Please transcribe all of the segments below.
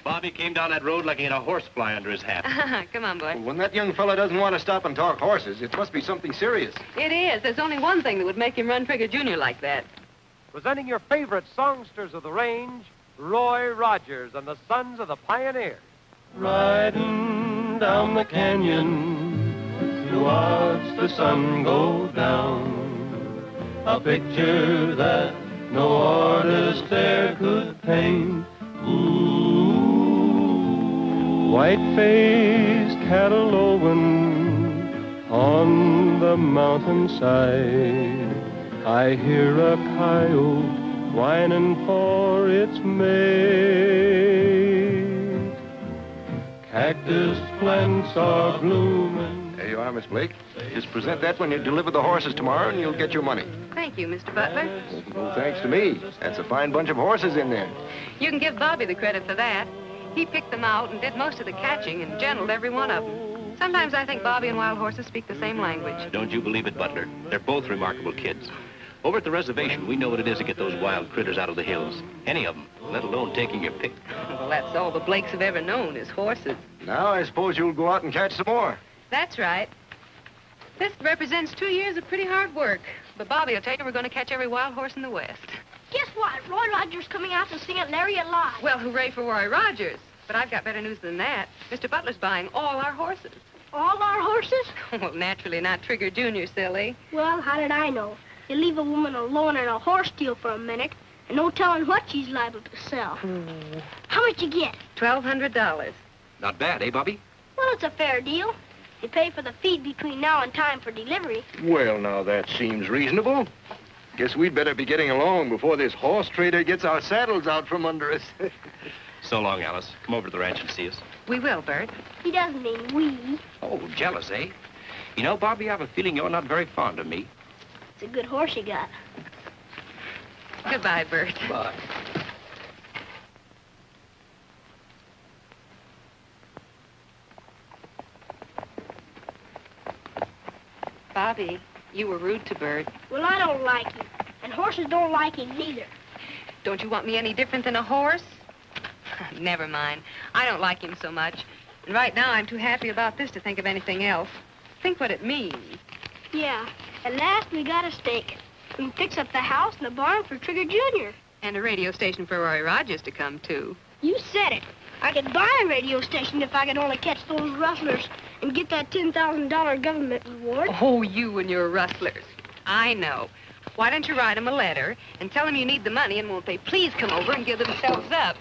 Bobby came down that road like he had a horsefly under his hat. Come on, boy. When that young fella doesn't want to stop and talk horses, it must be something serious. It is. There's only one thing that would make him run Trigger Jr. like that. Presenting your favorite songsters of the range, Roy Rogers and the Sons of the Pioneers. Riding down the canyon to watch the sun go down. A picture that no artist there could paint. Ooh, white-faced cattle lowing on the mountainside. I hear a coyote whining for its mate. Cactus plants are blooming. There you are, Miss Blake. Just present that when you deliver the horses tomorrow, and you'll get your money. Thank you, Mr. Butler. No thanks to me. That's a fine bunch of horses in there. You can give Bobby the credit for that. He picked them out and did most of the catching and gentled every one of them. Sometimes I think Bobby and wild horses speak the same language. Don't you believe it, Butler? They're both remarkable kids. Over at the reservation, we know what it is to get those wild critters out of the hills. Any of them, let alone taking your pick. Well, that's all the Blakes have ever known is horses. Now I suppose you'll go out and catch some more. That's right. This represents 2 years of pretty hard work. But Bobby will tell you we're going to catch every wild horse in the West. Guess what? Roy Rogers coming out to sing at Lariat Live. Well, hooray for Roy Rogers. But I've got better news than that. Mr. Butler's buying all our horses. All our horses? Well, naturally not Trigger Jr., silly. Well, how did I know? You leave a woman alone in a horse deal for a minute, and no telling what she's liable to sell. How much you get? $1,200. Not bad, eh, Bobby? Well, it's a fair deal. You pay for the feed between now and time for delivery. Well, now, that seems reasonable. Guess we'd better be getting along before this horse trader gets our saddles out from under us. So long, Alice. Come over to the ranch and see us. We will, Bert. He doesn't mean we. Oh, jealous, eh? You know, Bobby, I have a feeling you're not very fond of me. It's a good horse you got. Goodbye, Bert. Bye. Bobby, you were rude to Bert. Well, I don't like him, and horses don't like him neither. Don't you want me any different than a horse? Never mind. I don't like him so much. And right now, I'm too happy about this to think of anything else. Think what it means. Yeah. At last, we got a stake. We can fix up the house and the barn for Trigger Jr. And a radio station for Roy Rogers to come to. You said it. I could buy a radio station if I could only catch those rustlers and get that $10,000 government reward. Oh, you and your rustlers. I know. Why don't you write them a letter and tell them you need the money, and won't they please come over and give themselves up?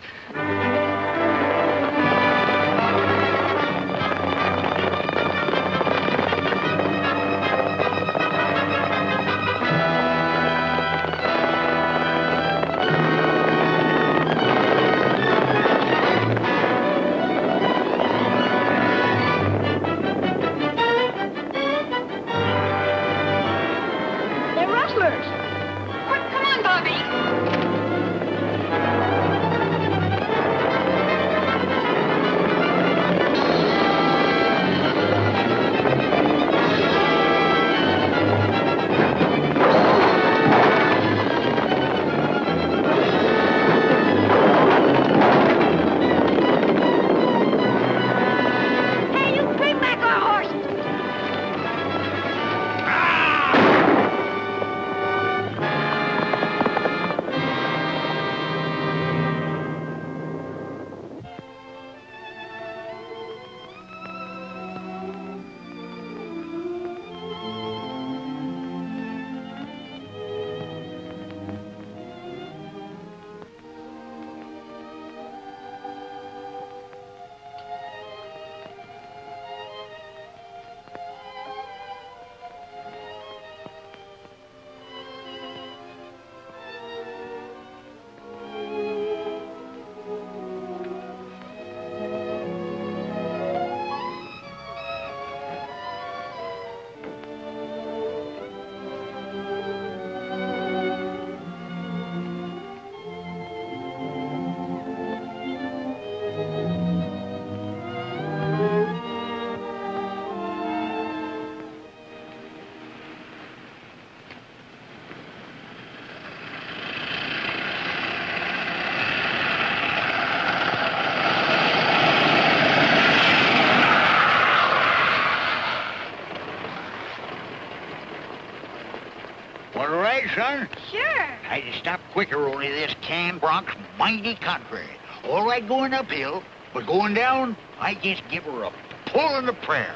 son? Sure. I'd have stopped quicker, only this canned bronk's mighty contrary. All right going uphill, but going down, I just give her a pull and a prayer.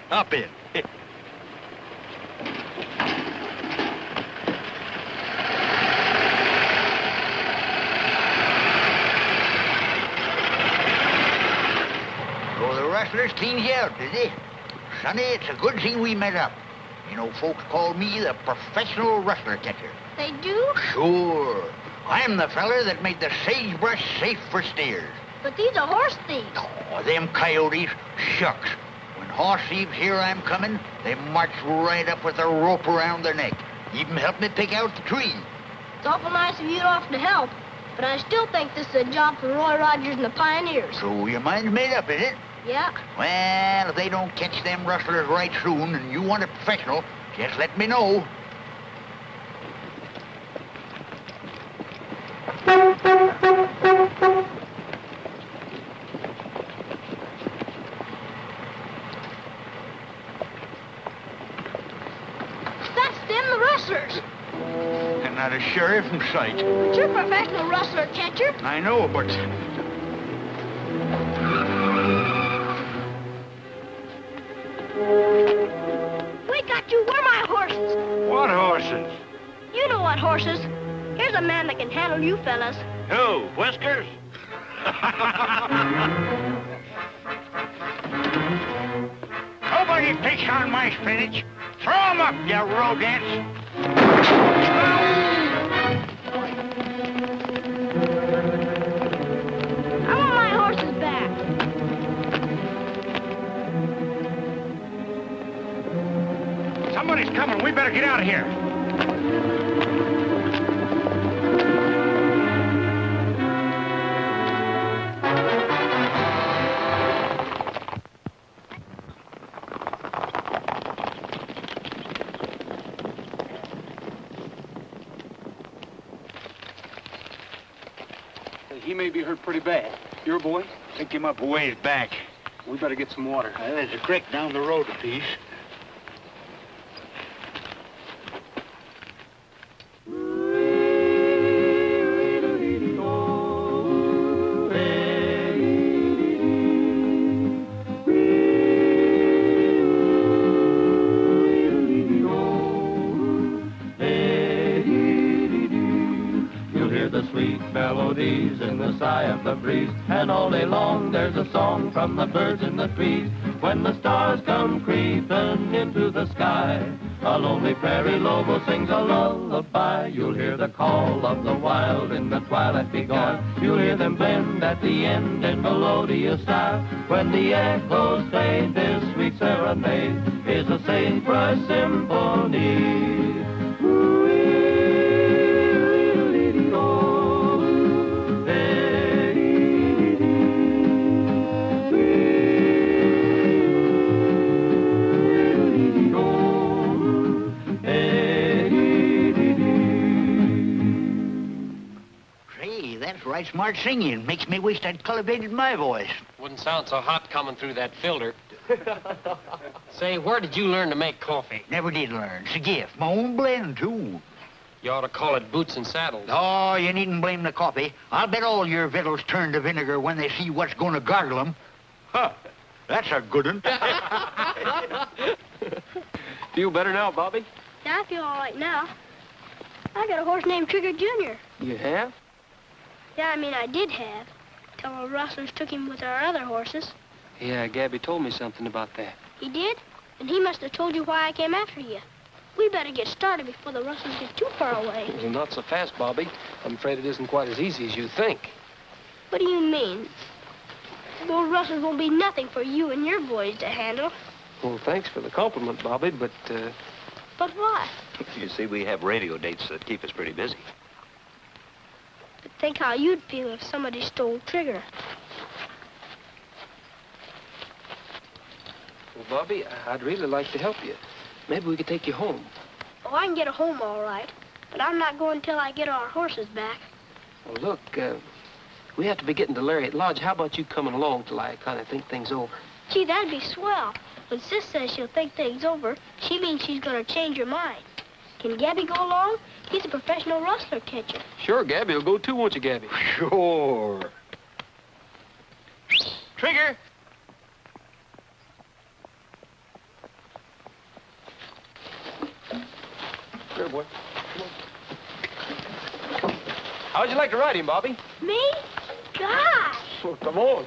Up in. So the rustlers cleaned you out, did they? Sonny, it's a good thing we met up. You know, folks call me the professional rustler catcher. They do? Sure. I'm the feller that made the sagebrush safe for steers. But these are horse thieves. Oh, them coyotes, shucks. When horse thieves hear I'm coming, they march right up with a rope around their neck. Even help me pick out the tree. It's awful nice of you to offer to help, but I still think this is a job for Roy Rogers and the Pioneers. So your mind's made up, is it? Yeah. Well, if they don't catch them rustlers right soon and you want a professional, just let me know. That's them, the rustlers. And not a sheriff in sight. But you're a professional rustler catcher. I know, but... We got you. Where are my horses? What horses? You know what horses. Here's a man that can handle you fellas. Who, Whiskers? Nobody picks on my spinach. Throw 'em up, you rodents. I want my horses back. Somebody's coming. We better get out of here. He may be hurt pretty bad. Your boy? Pick him up a ways back. We better get some water. There's a creek down the road a piece. Melodies in the sigh of the breeze, and all day long there's a song from the birds in the trees. When the stars come creeping into the sky, a lonely prairie lobo sings a lullaby. You'll hear the call of the wild in the twilight be gone. You'll hear them blend at the end in melodious style. When the echoes fade, this sweet serenade is a sagebrush symphony. Right smart singing. Makes me wish I'd cultivated my voice. Wouldn't sound so hot coming through that filter. Say, where did you learn to make coffee? Never did learn. It's a gift. My own blend, too. You ought to call it boots and saddles. Oh, you needn't blame the coffee. I'll bet all your victuals turn to vinegar when they see what's going to gargle them. Huh. That's a good one. Feel better now, Bobby? Yeah, I feel all right now. I got a horse named Trigger Jr. You have? Yeah, I mean, I did have. Till the rustlers took him with our other horses. Yeah, Gabby told me something about that. He did? And he must have told you why I came after you. We better get started before the rustlers get too far away. Well, not so fast, Bobby. I'm afraid it isn't quite as easy as you think. What do you mean? Those rustlers will be nothing for you and your boys to handle. Well, thanks for the compliment, Bobby, but, But what? You see, we have radio dates that keep us pretty busy. But think how you'd feel if somebody stole Trigger. Well, Bobby, I'd really like to help you. Maybe we could take you home. Oh, I can get home all right. But I'm not going till I get our horses back. Well, look, we have to be getting to Lariat Lodge. How about you coming along till I kind of think things over? Gee, that'd be swell. When Sis says she'll think things over, she means she's going to change her mind. Can Gabby go along? He's a professional rustler catcher. Sure, Gabby will go too, won't you, Gabby? Sure. Trigger! Here, boy. Come on. How'd you like to ride him, Bobby? Me? Gosh! Well, come on.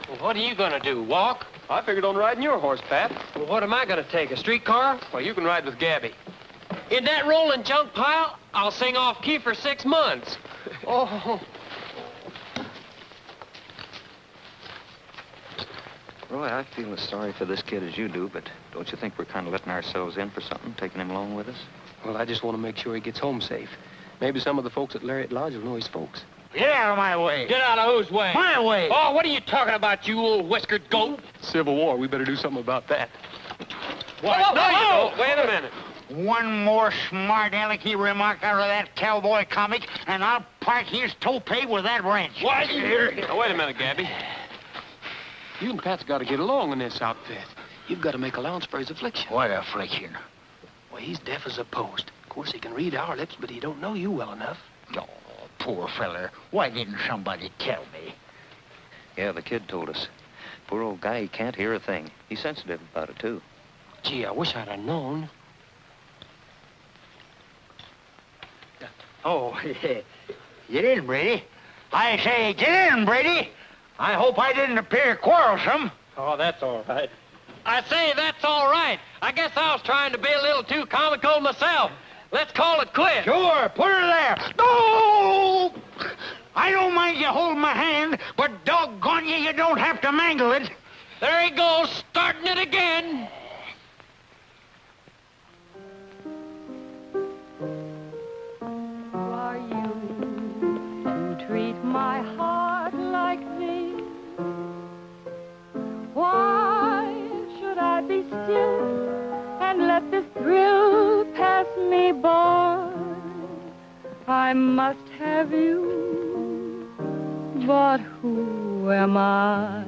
Well, what are you gonna do, walk? I figured on riding your horse, Pat. Well, what am I gonna take, a streetcar? Well, you can ride with Gabby. In that rolling junk pile, I'll sing off key for 6 months. Oh. Roy, I feel as sorry for this kid as you do, but don't you think we're kind of letting ourselves in for something, taking him along with us? Well, I just want to make sure he gets home safe. Maybe some of the folks at Lariat Lodge will know his folks. Get out of my way. Get out of whose way? My way. Oh, what are you talking about, you old whiskered goat? Civil War, we better do something about that. What? Whoa, No, whoa, you whoa. don't. Wait a minute. One more smart alecky remark out of that cowboy comic, and I'll part his toupee with that wrench. What? Now, wait a minute, Gabby. You and Pat's got to get along in this outfit. You've got to make allowance for his affliction. What affliction? Well, he's deaf as a post. Of course, he can read our lips, but he don't know you well enough. Oh, poor feller. Why didn't somebody tell me? Yeah, the kid told us. Poor old guy, he can't hear a thing. He's sensitive about it, too. Gee, I wish I'd have known. Oh, get in, Brady. I say, get in, Brady. I hope I didn't appear quarrelsome. Oh, that's all right. I say, that's all right. I guess I was trying to be a little too comical myself. Let's call it quits. Sure, put her there. No! I don't mind you holding my hand, but doggone you, you don't have to mangle it. There he goes, starting it again. Are you to treat my heart like this? Why should I be still and let this thrill pass me by? I must have you, but who am I?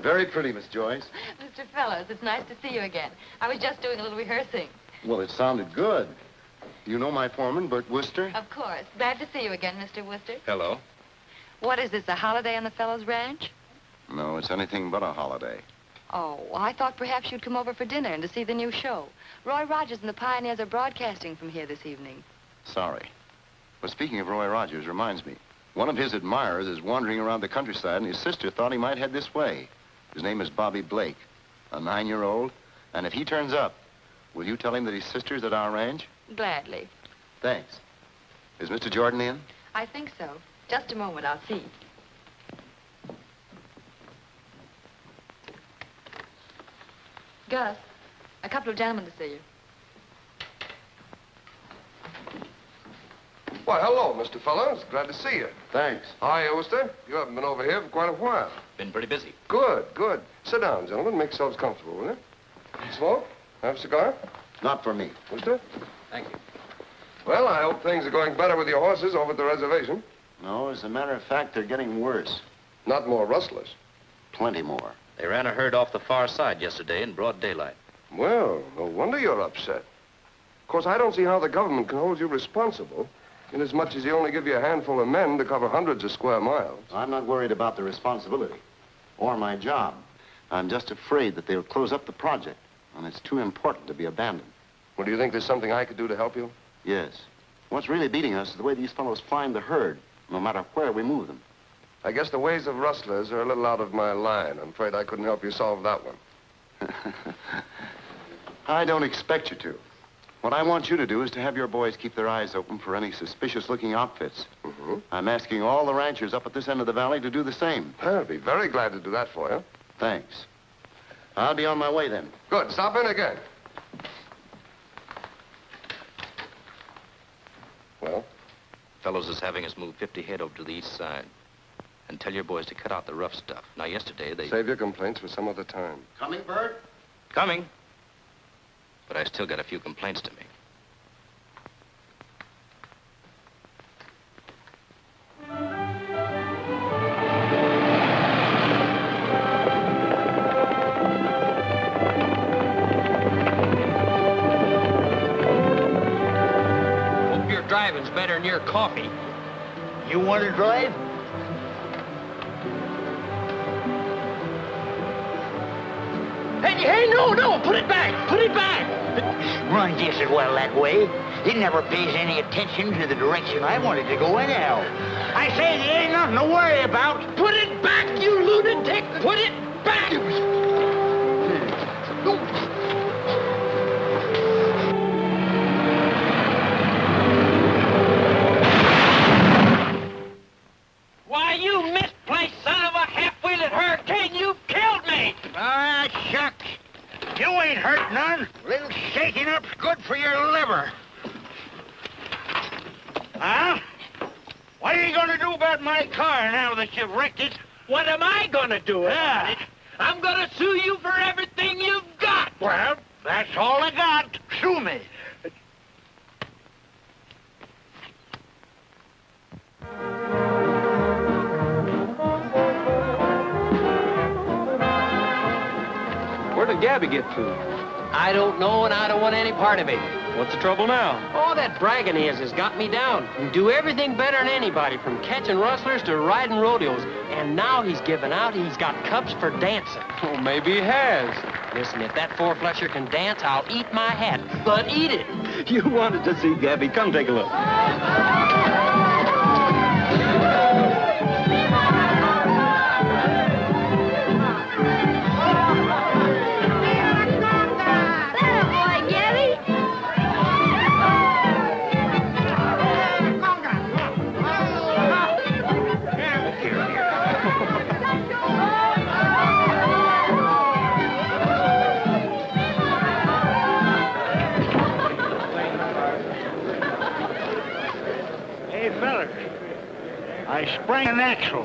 Very pretty, Miss Joyce. Mr. Fellows, it's nice to see you again. I was just doing a little rehearsing. Well, it sounded good. You know my foreman, Bert Worcester? Of course. Glad to see you again, Mr. Worcester. Hello. What is this, a holiday on the Fellows' Ranch? No, it's anything but a holiday. Oh, I thought perhaps you'd come over for dinner and to see the new show. Roy Rogers and the Pioneers are broadcasting from here this evening. Sorry. But speaking of Roy Rogers, reminds me. One of his admirers is wandering around the countryside, and his sister thought he might head this way. His name is Bobby Blake, a 9-year-old. And if he turns up, will you tell him that his sister's at our ranch? Gladly. Thanks. Is Mr. Jordan in? I think so. Just a moment, I'll see. Gus, a couple of gentlemen to see you. Why, hello, Mr. Fellows. Glad to see you. Thanks. Hi, Oster. You haven't been over here for quite a while. Been pretty busy. Good, good. Sit down, gentlemen. Make yourselves comfortable, will you? Smoke? Have a cigar? Not for me. Oster? Thank you. Well, I hope things are going better with your horses over at the reservation. No, as a matter of fact, they're getting worse. Not more rustlers. Plenty more. They ran a herd off the far side yesterday in broad daylight. Well, no wonder you're upset. Of course, I don't see how the government can hold you responsible, inasmuch as you only give you a handful of men to cover hundreds of square miles. I'm not worried about the responsibility or my job. I'm just afraid that they'll close up the project, and it's too important to be abandoned. Well, do you think there's something I could do to help you? Yes. What's really beating us is the way these fellows find the herd, no matter where we move them. I guess the ways of rustlers are a little out of my line. I'm afraid I couldn't help you solve that one. I don't expect you to. What I want you to do is to have your boys keep their eyes open for any suspicious-looking outfits. Mm-hmm. I'm asking all the ranchers up at this end of the valley to do the same. I'll be very glad to do that for you. Thanks. I'll be on my way then. Good. Stop in again. Well? Fellows is having us move 50 head over to the east side. And tell your boys to cut out the rough stuff. Now, yesterday, they... Save your complaints for some other time. Coming, Bert? Coming. But I still got a few complaints to make. than your coffee. You want to drive? Hey, no, put it back, put it back. Run just as well that way. It never pays any attention to the direction I wanted to go anyhow. I say there ain't nothing to worry about. Put it back, you lunatic, put it back. Why, you misplaced son of a half-wheeled hurricane, you killed me! Ah, shucks. You ain't hurt none. Little shaking up's good for your liver. Huh? What are you gonna do about my car now that you've wrecked it? What am I gonna do about it? I'm gonna sue you for everything you've got! Well, that's all I got. Sue me. Where did Gabby get to? I don't know, and I don't want any part of it. What's the trouble now? All that bragging he has got me down. Can do everything better than anybody, from catching rustlers to riding rodeos. And now he's given out he's got cups for dancing. Well, maybe he has. Listen, if that four-flusher can dance, I'll eat my hat. But eat it. You wanted to see Gabby. Come take a look. I sprang an axle.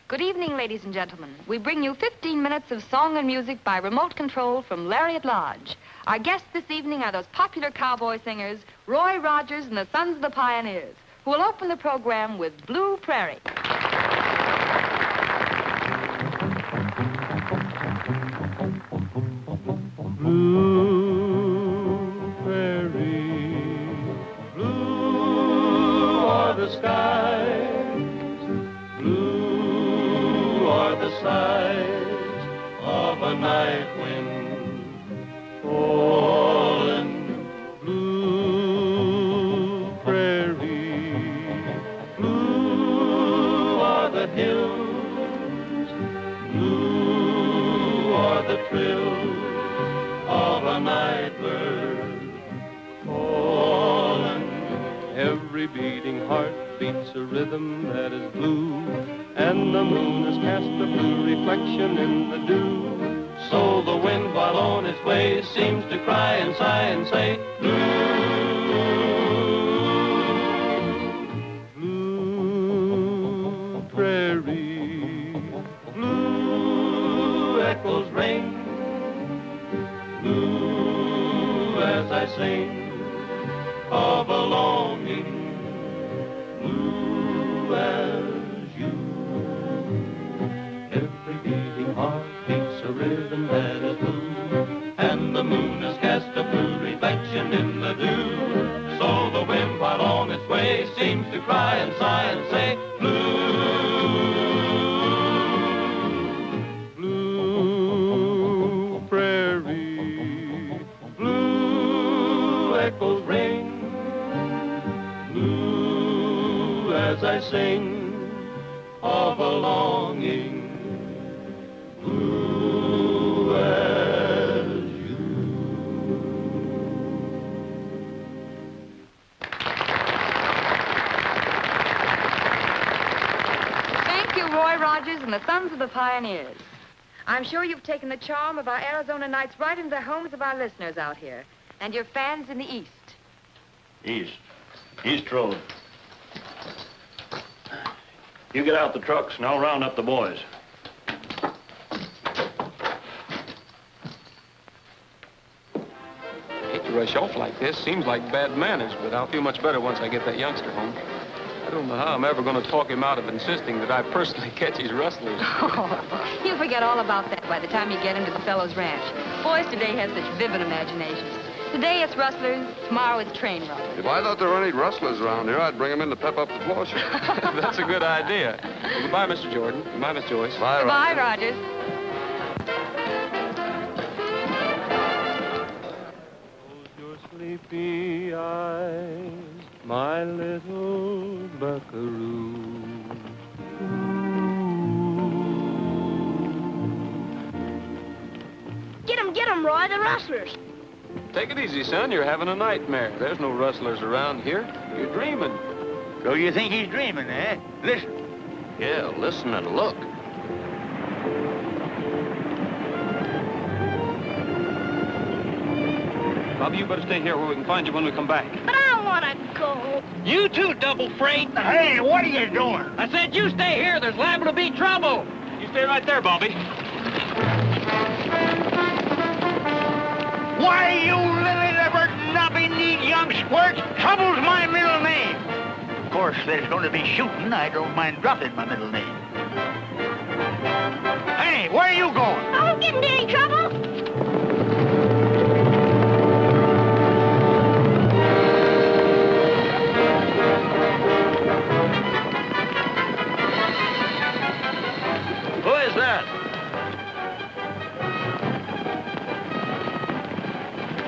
Good evening, ladies and gentlemen. We bring you 15 minutes of song and music by remote control from Lariat Lodge. Our guests this evening are those popular cowboy singers, Roy Rogers and the Sons of the Pioneers, who will open the program with Blue Prairie. Blue prairie, blue are the skies, blue are the sighs of a night wind fallen. Blue prairie, blue are the hills, blue are the trills of a night bird fallen. Every beating heart beats a rhythm that is blue, and the moon has cast a blue reflection in the dew. So the wind, while on its way, seems to cry and sigh and say, blue prairie, blue echoes ring, blue as I sing of a longing, blue as you. Every beating heart beats a rhythm that is blue, and the moon has cast a blue reflection in the dew. So the wind, while on its way, seems to cry and sigh and say, blue prairie, blue echoes ring, blue as I sing of a longing, blue as you. Thank you, Roy Rogers and the Sons of the Pioneers. I'm sure you've taken the charm of our Arizona nights right into the homes of our listeners out here, and your fans in the East. East Road. You get out the trucks, and I'll round up the boys. Hit To rush off like this seems like bad manners, but I'll feel much better once I get that youngster home. I don't know how I'm ever going to talk him out of insisting that I personally catch his rustlers. Oh, you'll forget all about that by the time you get into the fellow's ranch. Boys today have such vivid imaginations. Today it's rustlers, tomorrow it's train robbers. If I thought there were any rustlers around here, I'd bring them in to pep up the floor show. That's a good idea. Well, goodbye, Mr. Jordan. Goodbye, Miss Joyce. Bye, Goodbye, Rogers. Close your sleepy eyes, my little buckaroo. Get 'em, Roy, the rustlers. Take it easy, son. You're having a nightmare. There's no rustlers around here. You're dreaming. So you think he's dreaming, eh? Listen. Yeah, listen and look. Bobby, you better stay here where we can find you when we come back. But I want to go. You too, double freight. Hey, what are you doing? I said you stay here. There's liable to be trouble. You stay right there, Bobby. Why, you lily-livered, knobby-kneed young squirt, trouble's my middle name. Of course, there's going to be shooting. I don't mind dropping my middle name. Hey, where are you going? I won't get into any trouble. Who is that?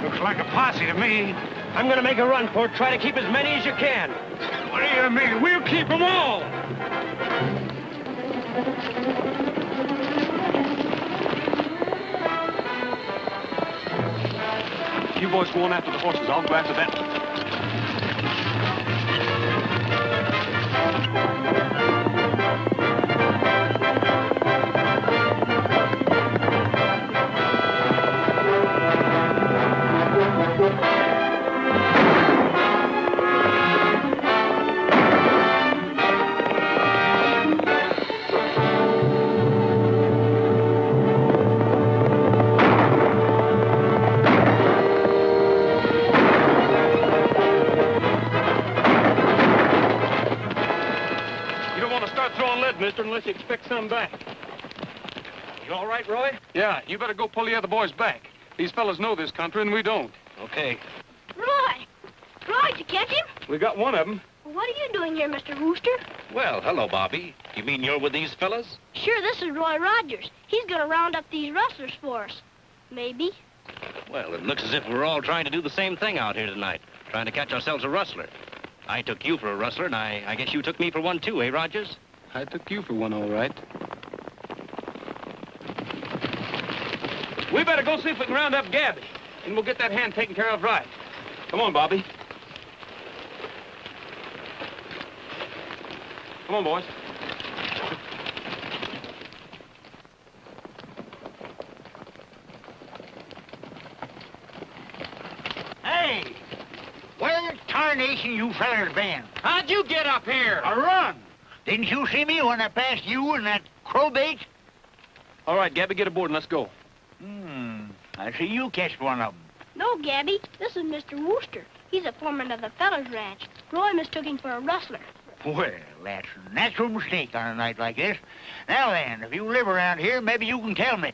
Looks like a posse to me. I'm gonna make a run for it. Try to keep as many as you can. What do you mean? We'll keep them all. You boys go on after the horses. I'll go after them. Mister, unless you expect some back. You all right, Roy? Yeah, you better go pull the other boys back. These fellas know this country, and we don't. Okay. Roy! Roy, did you catch him? We got one of them. Well, what are you doing here, Mr. Wooster? Well, hello, Bobby. You mean you're with these fellas? Sure, this is Roy Rogers. He's gonna round up these rustlers for us. Maybe. Well, it looks as if we're all trying to do the same thing out here tonight. Trying to catch ourselves a rustler. I took you for a rustler, and I guess you took me for one, too, eh, Rogers? I took you for one, all right. We better go see if we can round up Gabby, and we'll get that hand taken care of right. Come on, Bobby. Come on, boys. Hey! Where the tarnation you fellers been? How'd you get up here? A run! Didn't you see me when I passed you and that crowbait? All right, Gabby, get aboard and let's go. I see you catched one of them. No, Gabby. This is Mr. Wooster. He's a foreman of the feller's ranch. Roy mistook him for a rustler. Well, that's a natural mistake on a night like this. Now then, if you live around here, maybe you can tell me.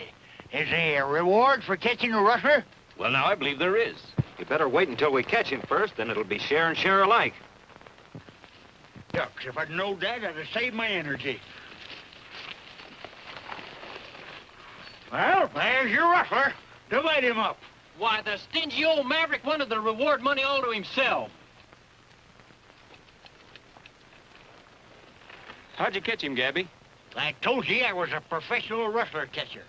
Is there a reward for catching a rustler? Well, now, I believe there is. You better wait until we catch him first, then it'll be share and share alike. Ducks, if I'd known that, I'd have saved my energy. Well, there's your rustler. Divide him up. Why, the stingy old maverick wanted the reward money all to himself. How'd you catch him, Gabby? I told you I was a professional rustler catcher.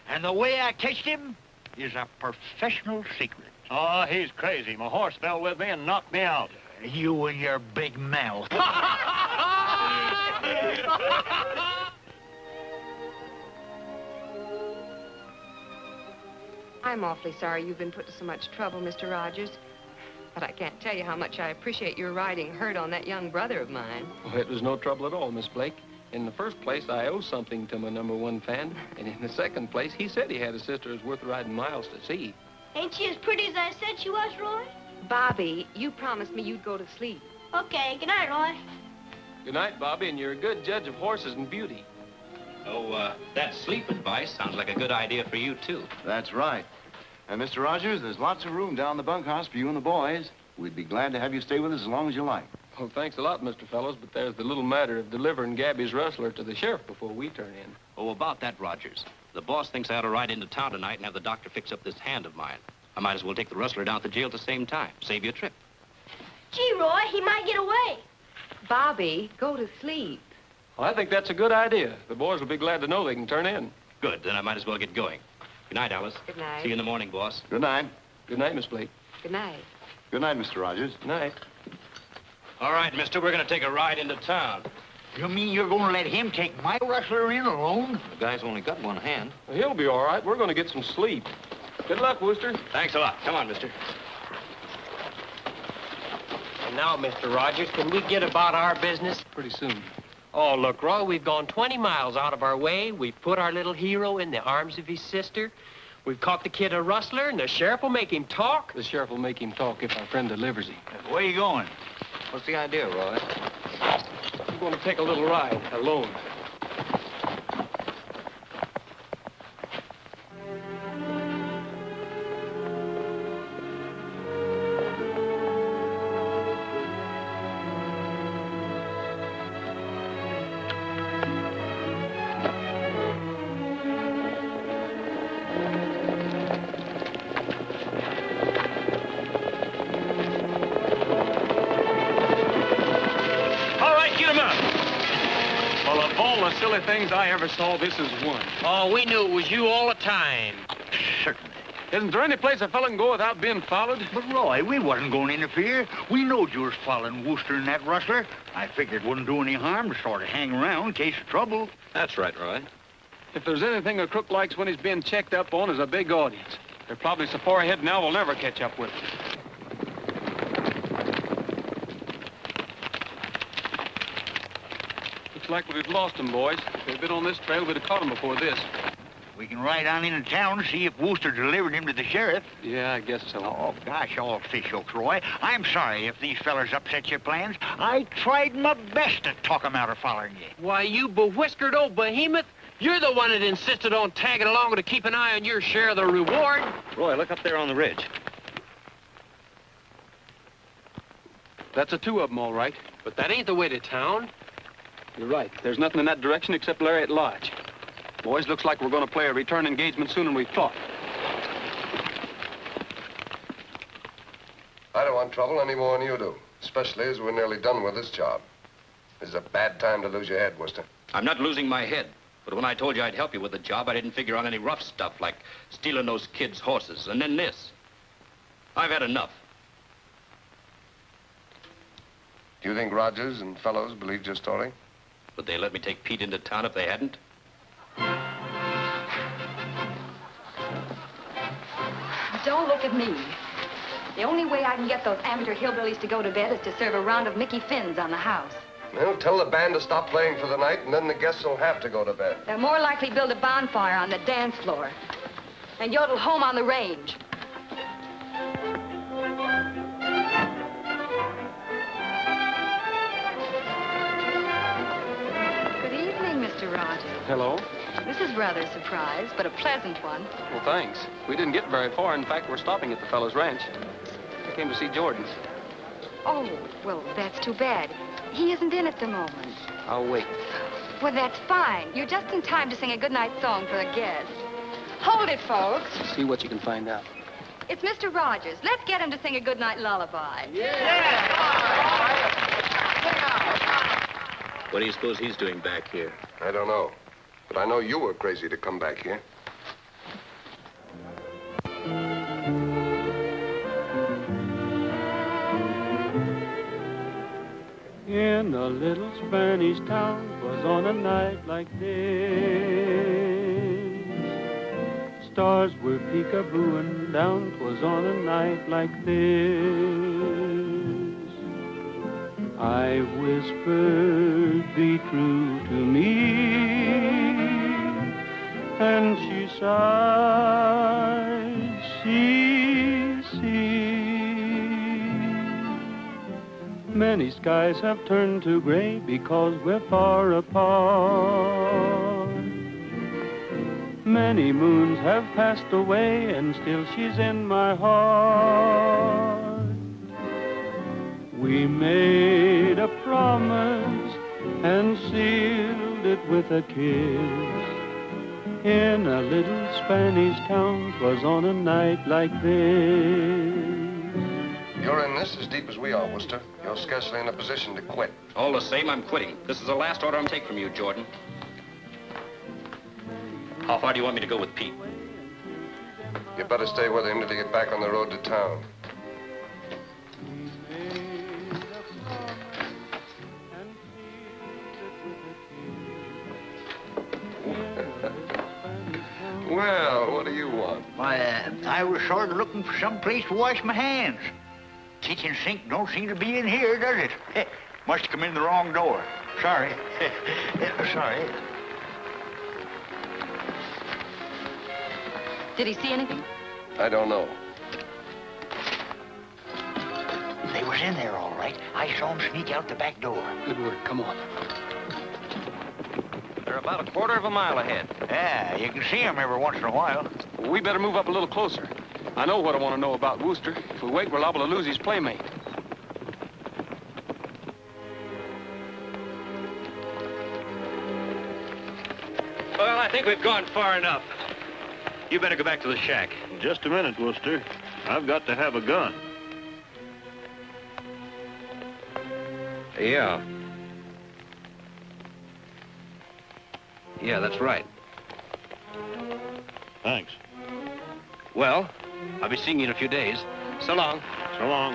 And the way I catched him is a professional secret. Oh, he's crazy. My horse fell with me and knocked me out. You and your big mouth. I'm awfully sorry you've been put to so much trouble, Mr. Rogers. But I can't tell you how much I appreciate your riding herd on that young brother of mine. Well, it was no trouble at all, Miss Blake. In the first place, I owe something to my #1 fan. And in the second place, he said he had a sister who's worth riding miles to see. Ain't she as pretty as I said she was, Roy? Bobby, you promised me you'd go to sleep. Okay, good night, Roy. Good night, Bobby, and you're a good judge of horses and beauty. Oh, that sleep advice sounds like a good idea for you, too. That's right. And, Mr. Rogers, there's lots of room down the bunkhouse for you and the boys. We'd be glad to have you stay with us as long as you like. Well, thanks a lot, Mr. Fellows, but there's the little matter of delivering Gabby's rustler to the sheriff before we turn in. Oh, about that, Rogers. The boss thinks I ought to ride into town tonight and have the doctor fix up this hand of mine. I might as well take the rustler down to jail at the same time. Save you a trip. Gee, Roy, he might get away. Bobby, go to sleep. Well, I think that's a good idea. The boys will be glad to know they can turn in. Good, then I might as well get going. Good night, Alice. Good night. See you in the morning, boss. Good night. Good night, Miss Blake. Good night. Good night, Mr. Rogers. Good night. All right, mister, we're going to take a ride into town. You mean you're going to let him take my rustler in alone? The guy's only got one hand. Well, he'll be all right. We're going to get some sleep. Good luck, Wooster. Thanks a lot. Come on, mister. And now, Mr. Rogers, can we get about our business? Pretty soon. Oh, look, Roy, we've gone 20 miles out of our way. We've put our little hero in the arms of his sister. We've caught the kid a rustler, and the sheriff will make him talk. The sheriff will make him talk if our friend delivers him. Where you going? What's the idea, Roy? I'm going to take a little ride, alone. Silly things I ever saw, this is one. Oh, we knew it was you all the time. Certainly. Isn't there any place a fella can go without being followed? But, Roy, we wasn't going to interfere. We knowed you was following Wooster and that rustler. I figured it wouldn't do any harm to sort of hang around in case of trouble. That's right, Roy. If there's anything a crook likes when he's being checked up on is a big audience. They're probably so far ahead now we'll never catch up with them. Looks like we've lost them, boys. If they'd been on this trail, we'd have caught them before this. We can ride on into town and see if Wooster delivered him to the sheriff. Yeah, I guess so. Oh, gosh, all fish hooks, Roy. I'm sorry if these fellers upset your plans. I tried my best to talk them out of following you. Why, you bewhiskered old behemoth. You're the one that insisted on tagging along to keep an eye on your share of the reward. Roy, look up there on the ridge. That's the two of them, all right. But that ain't the way to town. You're right. There's nothing in that direction except Lariat Lodge. Boys, looks like we're going to play a return engagement sooner than we thought. I don't want trouble any more than you do, especially as we're nearly done with this job. This is a bad time to lose your head, Wooster. I'm not losing my head. But when I told you I'd help you with the job, I didn't figure on any rough stuff like stealing those kids' horses, and then this. I've had enough. Do you think Rogers and Fellows believed your story? Would they let me take Pete into town if they hadn't? Don't look at me. The only way I can get those amateur hillbillies to go to bed is to serve a round of Mickey Finns on the house. They'll tell the band to stop playing for the night, and then the guests will have to go to bed. They'll more likely build a bonfire on the dance floor and yodel home on the range. Good evening, Mr. Rogers. Hello. This is rather a surprise, but a pleasant one. Well, thanks. We didn't get very far. In fact, we're stopping at the fellow's ranch. I came to see Jordan. Oh, well, that's too bad. He isn't in at the moment. I'll wait. Well, that's fine. You're just in time to sing a goodnight song for the guests. Hold it, folks. See what you can find out. It's Mr. Rogers. Let's get him to sing a goodnight lullaby. What do you suppose he's doing back here? I don't know. But I know you were crazy to come back here. In a little Spanish town, 'twas on a night like this. Stars were peekabooing down, 'twas on a night like this. I whispered, be true to me, and she sighed, see Many skies have turned to gray because we're far apart. Many moons have passed away and still she's in my heart. We made a promise and sealed it with a kiss. In a little Spanish town, 'twas on a night like this. You're in this as deep as we are, Worcester. You're scarcely in a position to quit. All the same, I'm quitting. This is the last order I'm taking from you, Jordan. How far do you want me to go with Pete? You better stay with him till you get back on the road to town. Well, what do you want? Why, I was sort of looking for some place to wash my hands. Kitchen sink don't seem to be in here, does it? Must have come in the wrong door. Sorry. Sorry. Did he see anything? I don't know. They was in there all right. I saw them sneak out the back door. Good work. Come on. They're about a quarter of a mile ahead. Yeah, you can see them every once in a while. We better move up a little closer. I know what I want to know about Wooster. If we wait, we're liable to lose his playmate. Well, I think we've gone far enough. You better go back to the shack. Just a minute, Wooster. I've got to have a gun. Yeah. Yeah, that's right. Thanks. Well, I'll be seeing you in a few days. So long. So long.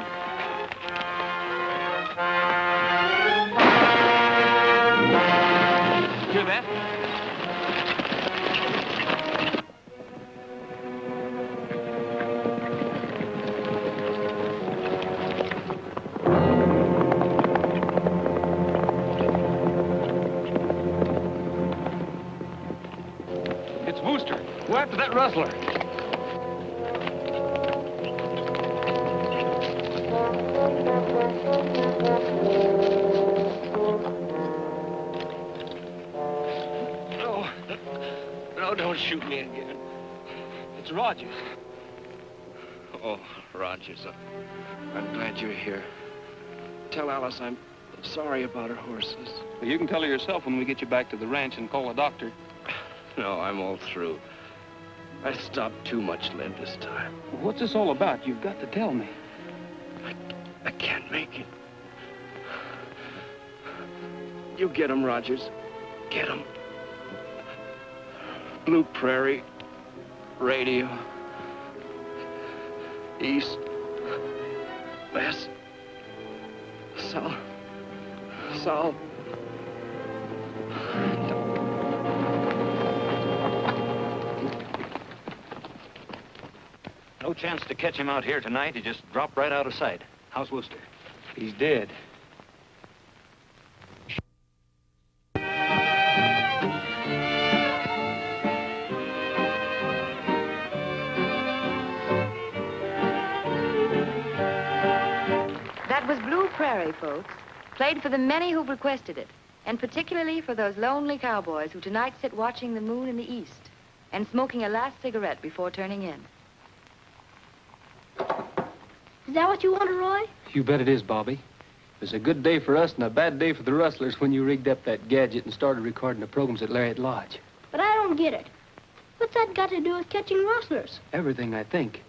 You bet. It's Wooster. Go after that rustler. No, don't shoot me again. It's Rogers. Oh, Rogers, I'm glad you're here. Tell Alice I'm sorry about her horses. Well, you can tell her yourself when we get you back to the ranch and call a doctor. No, I'm all through. I stopped too much lead this time. What's this all about? You've got to tell me. I can't make it. You get 'em, Rogers. Get 'em. Blue Prairie, radio, east, west, south, south. No chance to catch him out here tonight. He just dropped right out of sight. How's Wooster? He's dead. That was Blue Prairie, folks. Played for the many who've requested it, and particularly for those lonely cowboys who tonight sit watching the moon in the east and smoking a last cigarette before turning in. Is that what you wanted, Roy? You bet it is, Bobby. It was a good day for us and a bad day for the rustlers when you rigged up that gadget and started recording the programs at Lariat Lodge. But I don't get it. What's that got to do with catching rustlers? Everything, I think.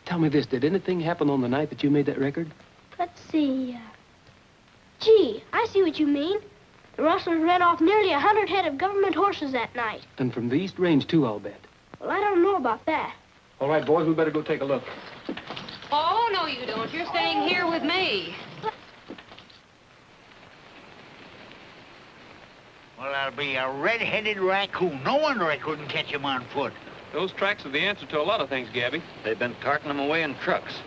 Tell me this, did anything happen on the night that you made that record? Let's see. Gee, I see what you mean. The rustlers ran off nearly 100 head of government horses that night. And from the East Range, too, I'll bet. Well, I don't know about that. All right, boys, we better go take a look. Oh, no, you don't. You're staying here with me. Well, that'll be a red-headed raccoon. No wonder I couldn't catch him on foot. Those tracks are the answer to a lot of things, Gabby. They've been carting them away in trucks.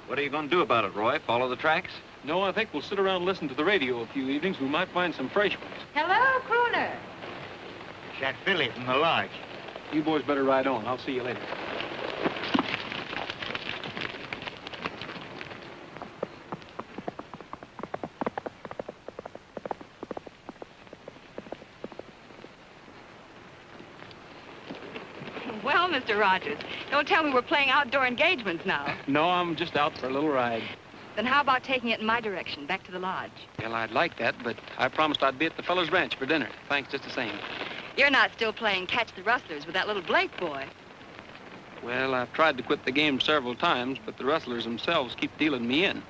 What are you going to do about it, Roy? Follow the tracks? No, I think we'll sit around and listen to the radio a few evenings. We might find some fresh ones. Hello, Crooner. that filly from the lodge. You boys better ride on. I'll see you later. Well, Mr. Rogers, don't tell me we're playing outdoor engagements now. No, I'm just out for a little ride. Then how about taking it in my direction, back to the lodge? Well, I'd like that, but I promised I'd be at the fellow's ranch for dinner. Thanks just the same. You're not still playing catch the rustlers with that little Blake boy. Well, I've tried to quit the game several times, but the rustlers themselves keep dealing me in.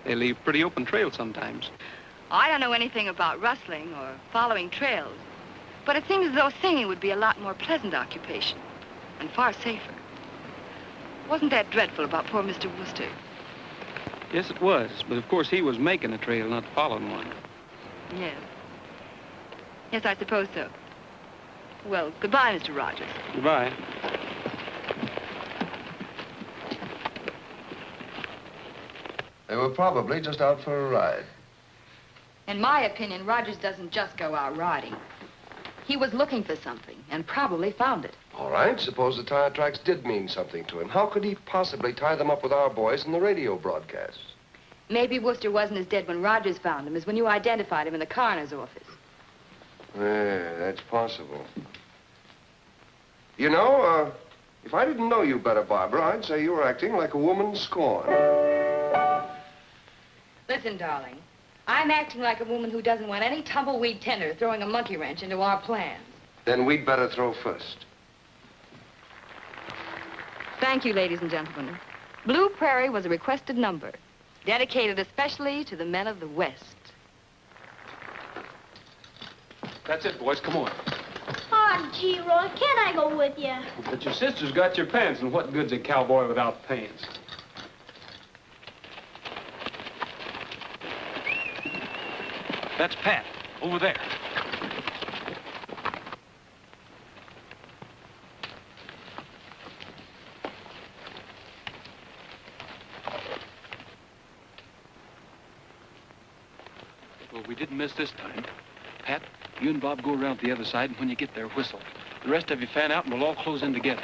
They leave pretty open trails sometimes. I don't know anything about rustling or following trails, but it seems as though singing would be a lot more pleasant occupation and far safer. Wasn't that dreadful about poor Mr. Wooster? Yes, it was, but of course he was making a trail, not following one. Yes. Yes, I suppose so. Well, goodbye, Mr. Rogers. Goodbye. They were probably just out for a ride. In my opinion, Rogers doesn't just go out riding. He was looking for something and probably found it. All right, suppose the tire tracks did mean something to him. How could he possibly tie them up with our boys in the radio broadcasts? Maybe Wooster wasn't as dead when Rogers found him as when you identified him in the coroner's office. Yeah, that's possible. You know, if I didn't know you better, Barbara, I'd say you were acting like a woman scorned. Listen, darling, I'm acting like a woman who doesn't want any tumbleweed tender throwing a monkey wrench into our plans. Then we'd better throw first. Thank you, ladies and gentlemen. Blue Prairie was a requested number, dedicated especially to the men of the West. That's it, boys. Come on. Oh, gee, Roy, can't I go with you? But your sister's got your pants, and what good's a cowboy without pants? That's Pat, over there. Well, we didn't miss this time. Pat, you and Bob go around to the other side, and when you get there, whistle. The rest of you fan out, and we'll all close in together.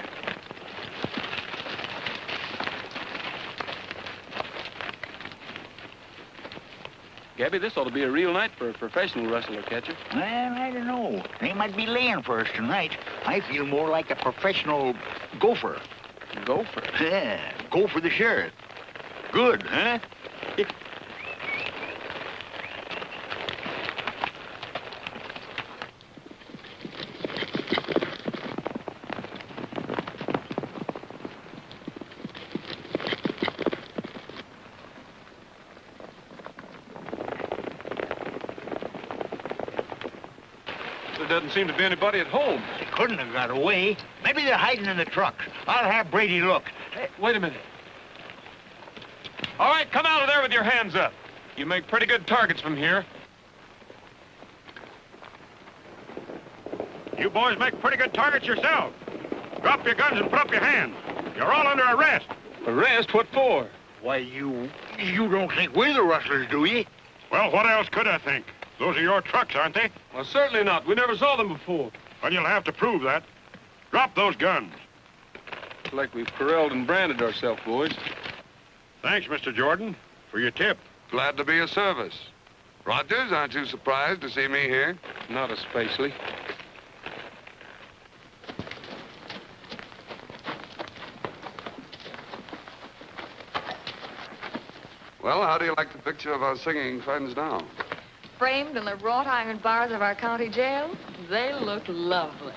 Gabby, this ought to be a real night for a professional wrestler, catcher. Well, I don't know. They might be laying for us tonight. I feel more like a professional gopher. Gopher? Yeah, go for the sheriff. Good, huh? There doesn't seem to be anybody at home. They couldn't have got away. Maybe they're hiding in the truck. I'll have Brady look. Hey, wait a minute. All right, come out of there with your hands up. You make pretty good targets from here. You boys make pretty good targets yourself. Drop your guns and put up your hands. You're all under arrest. Arrest? What for? Why, you don't think we're the rustlers, do you? Well, what else could I think? Those are your trucks, aren't they? Well, certainly not. We never saw them before. Well, you'll have to prove that. Drop those guns. Looks like we've corralled and branded ourselves, boys. Thanks, Mr. Jordan, for your tip. Glad to be of service. Rogers, aren't you surprised to see me here? Not especially. Well, how do you like the picture of our singing friends now? Framed in the wrought iron bars of our county jail, they look lovely.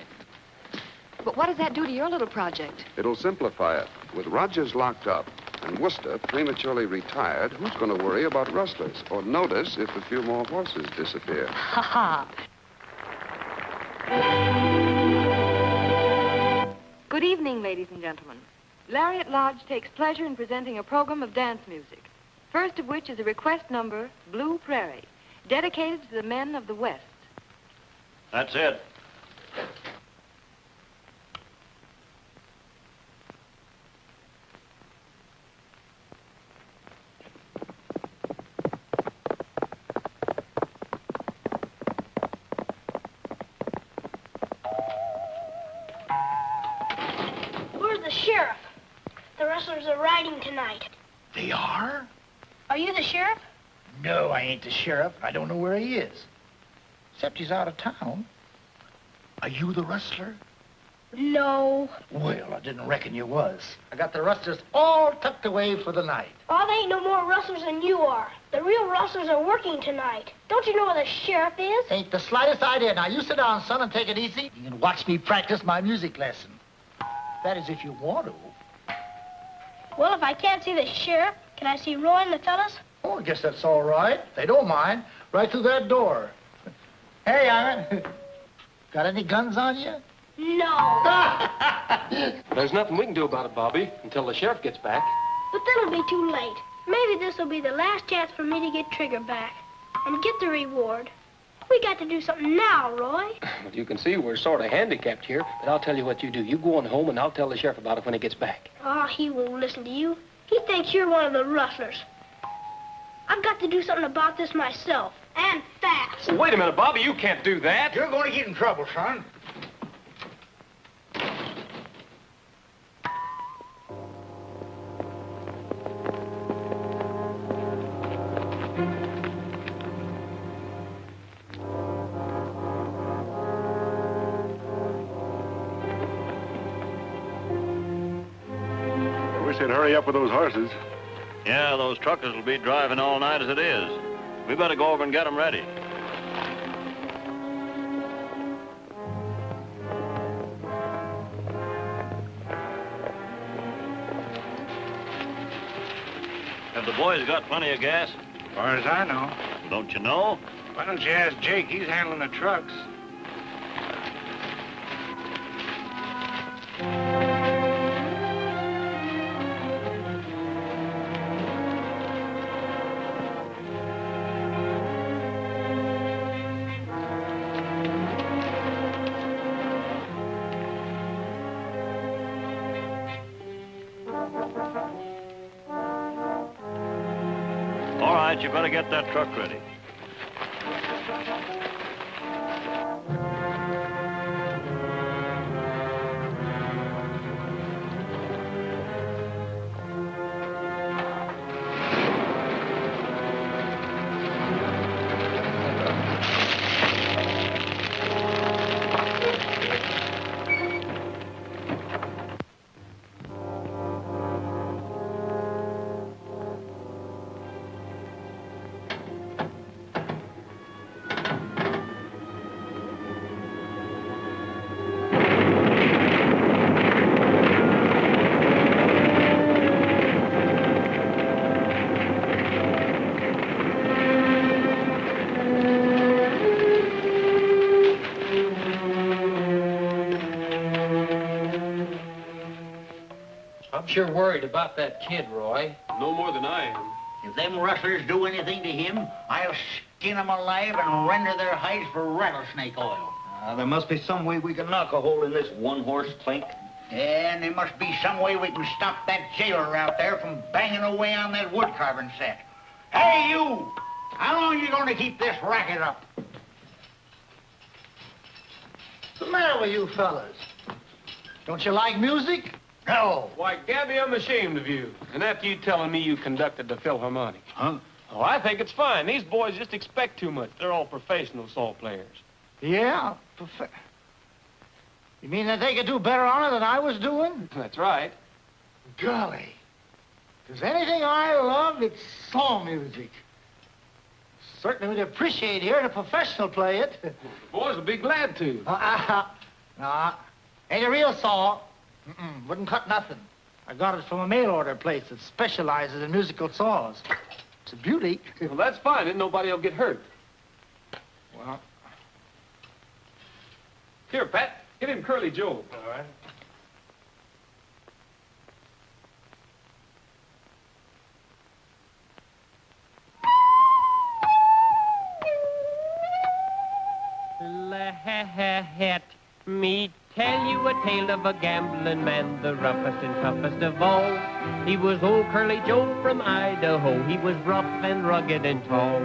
But what does that do to your little project? It'll simplify it. With Rogers locked up and Wooster prematurely retired, who's going to worry about rustlers or notice if a few more horses disappear? Ha ha. Good evening, ladies and gentlemen. Lariat Lodge takes pleasure in presenting a program of dance music. First of which is a request number, Blue Prairie, dedicated to the men of the West. That's it. sheriff. The rustlers are riding tonight. They are? Are you the sheriff? No, I ain't the sheriff. I don't know where he is. Except he's out of town. Are you the rustler? No. Well, I didn't reckon you was. I got the rustlers all tucked away for the night. Oh, they ain't no more rustlers than you are. The real rustlers are working tonight. Don't you know where the sheriff is? Ain't the slightest idea. Now, you sit down, son, and take it easy. You can watch me practice my music lesson. That is if you want to. Well, if I can't see the sheriff, can I see Roy and the fellas? Oh, I guess that's all right. They don't mind. Right through that door. Hey, Iron. Got any guns on you? No. There's nothing we can do about it, Bobby, until the sheriff gets back. But then it'll be too late. Maybe this will be the last chance for me to get Trigger back and get the reward. We got to do something now, Roy. Well, you can see we're sort of handicapped here, but I'll tell you what you do. You go on home, and I'll tell the sheriff about it when he gets back. Oh, he won't listen to you. He thinks you're one of the rustlers. I've got to do something about this myself, and fast. Wait a minute, Bobby. You can't do that. You're going to get in trouble, son. Said hurry up with those horses. Yeah, those truckers will be driving all night as it is. We better go over and get them ready. Have the boys got plenty of gas? As far as I know. Don't you know? Why don't you ask Jake? He's handling the trucks. All right, you better get that truck ready. I'm sure worried about that kid, Roy. No more than I am. If them rustlers do anything to him, I'll skin them alive and render their hides for rattlesnake oil. There must be some way we can knock a hole in this one-horse clink. And there must be some way we can stop that jailer out there from banging away on that wood carving set. Hey, you! How long are you going to keep this racket up? What's the matter with you fellas? Don't you like music? No. Why, Gabby, I'm ashamed of you. And after you telling me you conducted the Philharmonic. Huh? Oh, I think it's fine. These boys just expect too much. They're all professional salt players. Yeah? You mean that they could do better on it than I was doing? That's right. Golly. If there's anything I love, it's song music. Certainly would appreciate hearing a professional play it. The boys will be glad to. No, ain't a real saw. Wouldn't cut nothing. I got it from a mail order place that specializes in musical saws. It's a beauty. Well, that's fine, then nobody will get hurt. Well. Here, Pat, get him Curly Joe. All right. Let me tell you a tale of a gambling man, the roughest and toughest of all. He was old Curly Joe from Idaho. He was rough and rugged and tall.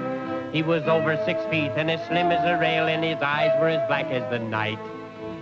He was over 6 feet and as slim as a rail, and his eyes were as black as the night.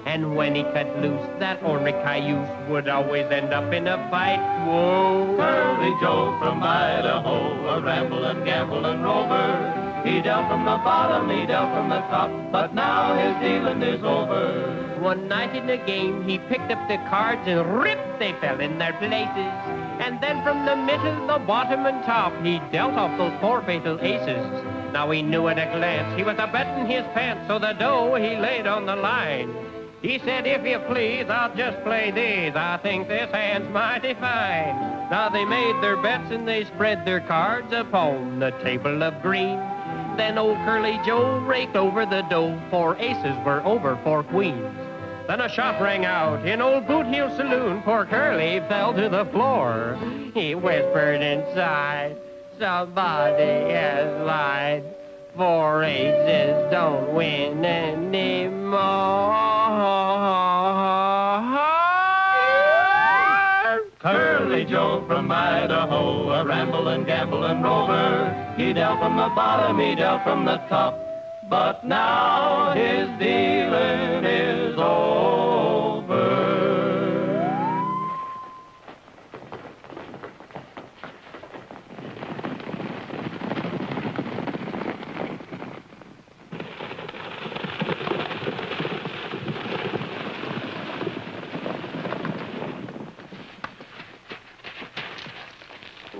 And when he cut loose, that ornery cayuse would always end up in a fight. Whoa! Curly Joe from Idaho, a ramblin', gamblin' rover. He dealt from the bottom, he dealt from the top, but now his dealing is over. One night in the game, he picked up the cards and rip, they fell in their places. And then from the middle, the bottom and top, he dealt off those four fatal aces. Now he knew at a glance he was a betting his pants, so the dough he laid on the line. He said, if you please, I'll just play these. I think this hand's mighty fine. Now they made their bets and they spread their cards upon the table of green. Then old Curly Joe raked over the dough. 4 aces were over 4 queens. Then a shot rang out in old Boot Heel Saloon. Poor Curly fell to the floor. He whispered inside, somebody has lied. 4 aces don't win anymore. Curly Joe from Idaho, a ramblin', gamblin' rover. He dealt from the bottom, he dealt from the top, but now his dealing is over.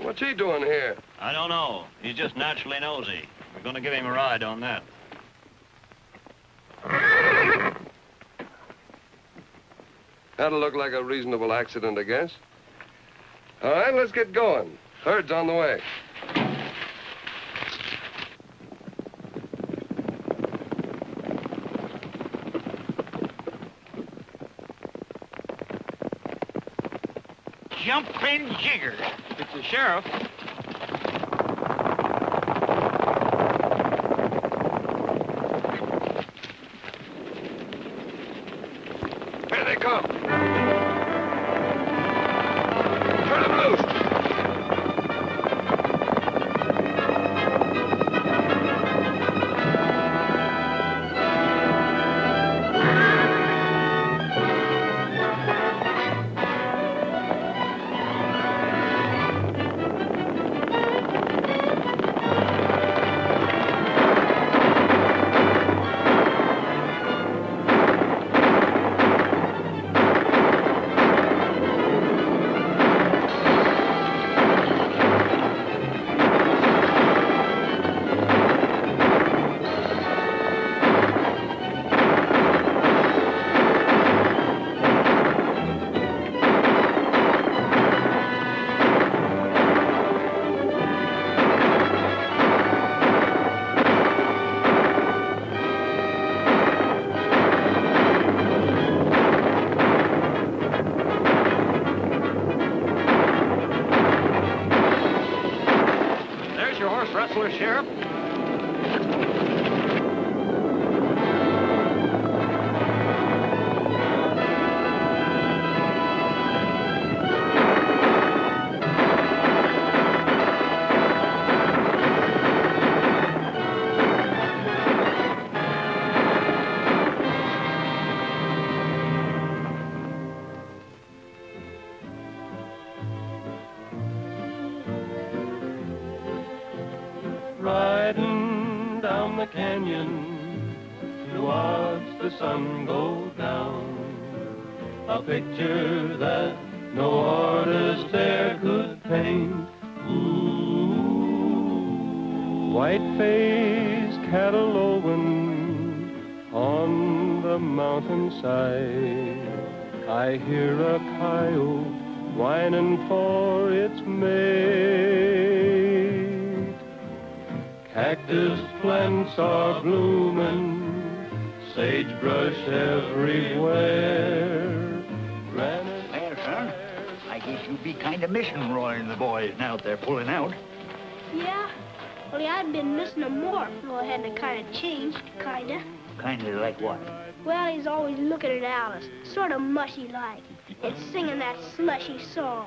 What's he doing here? I don't know. He's just naturally nosy. We're going to give him a ride on that. That'll look like a reasonable accident, I guess. All right, let's get going. Herd's on the way. Jumping jigger. It's the sheriff. Here they come. Turn them loose. Sheriff. Riding down the canyon to watch the sun go down. A picture that no artist there could paint. Ooh. White-faced cattle lowing on the mountainside. I hear a coyote whining for its mate. Cactus plants are blooming, sagebrush everywhere. Well, son, I guess you'd be kind of missing Roy and the boys now that they're pulling out. Yeah? Only I'd been missing him more if Roy hadn't kind of changed, kind of. Kind of like what? Well, he's always looking at Alice, sort of mushy-like, and singing that slushy song.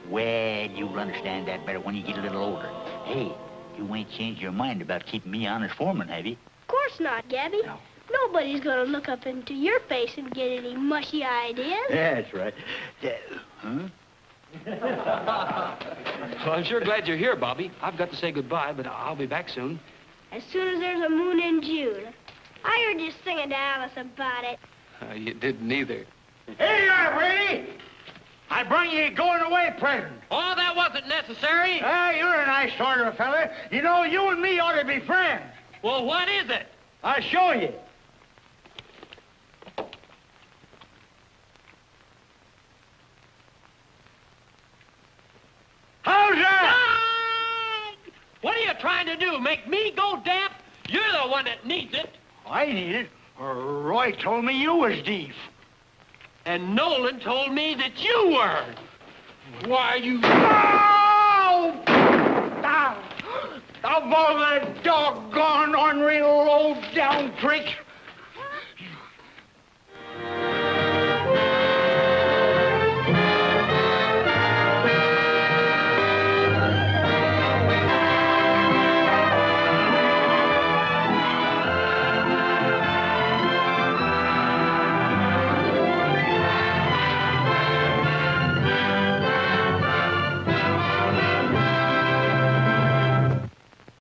Well, you'll understand that better when you get a little older. Hey, you ain't changed your mind about keeping me honest foreman, have you? Of course not, Gabby. No. Nobody's gonna look up into your face and get any mushy ideas. That's right. Huh? Well, I'm sure glad you're here, Bobby. I've got to say goodbye, but I'll be back soon. As soon as there's a moon in June. I heard you singing to Alice about it. You didn't either. Here you are, Brady. I bring you a going-away present. Oh, that wasn't necessary. You're a nice sort of a fella. You know, you and me ought to be friends. Well, what is it? I'll show you. How's that? What are you trying to do, make me go deaf? You're the one that needs it. I need it. Roy told me you was deaf. And Nolan told me that you were. Why, you... Oh! Of all that doggone ornery low-down tricks,